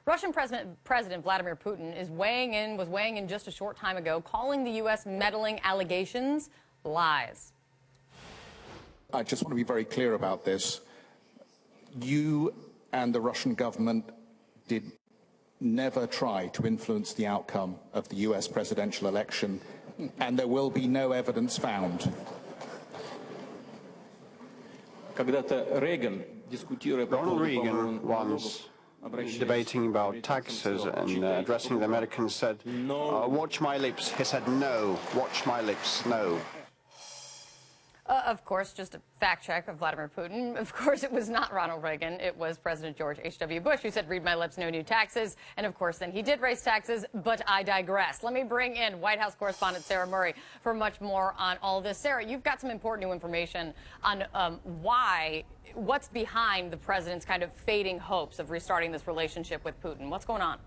Russian President Vladimir Putin was weighing in just a short time ago, calling the U.S. meddling allegations lies. I just want to be very clear about this. You and the Russian government did never try to influence the outcome of the U.S. presidential election, and there will be no evidence found. Ronald Reagan once, debating about taxes and addressing the Americans, said, watch my lips. He said, no, watch my lips, no. Of course, just a fact check of Vladimir Putin. Of course, it was not Ronald Reagan. It was President George H.W. Bush who said, read my lips, no new taxes. And of course, then he did raise taxes, but I digress. Let me bring in White House correspondent Sarah Murray for much more on all this. Sarah, you've got some important new information on what's behind the president's kind of fading hopes of restarting this relationship with Putin. What's going on?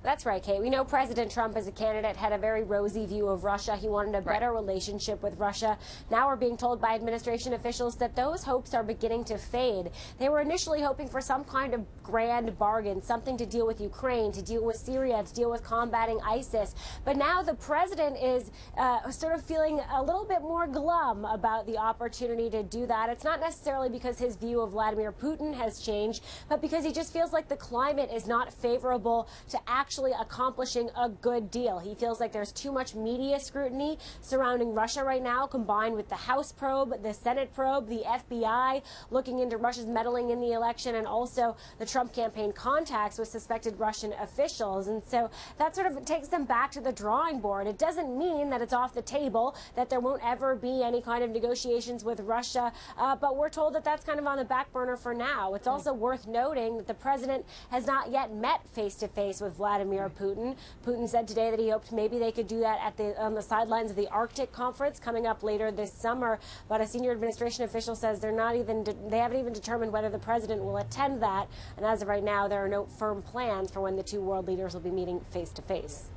That's right, Kate. We know President Trump, as a candidate, had a very rosy view of Russia. He wanted a better relationship with Russia. Now we're being told by administration officials that those hopes are beginning to fade. They were initially hoping for some kind of grand bargain, something to deal with Ukraine, to deal with Syria, to deal with combating ISIS. But now the president is sort of feeling a little bit more glum about the opportunity to do that. It's not necessarily because his view of Vladimir Putin has changed, but because he just feels like the climate is not favorable to actually accomplishing a good deal. He feels like there's too much media scrutiny surrounding Russia right now, combined with the House probe, the Senate probe, the FBI looking into Russia's meddling in the election, and also the Trump campaign contacts with suspected Russian officials. And so that sort of takes them back to the drawing board. It doesn't mean that it's off the table, that there won't ever be any kind of negotiations with Russia, but we're told that that's kind of on the back burner for now. It's also worth noting that the president has not yet met face-to-face with Vladimir Putin. Putin said today that he hoped maybe they could do that on the sidelines of the Arctic conference coming up later this summer. But a senior administration official says they haven't even determined whether the president will attend that. And as of right now, there are no firm plans for when the two world leaders will be meeting face to face.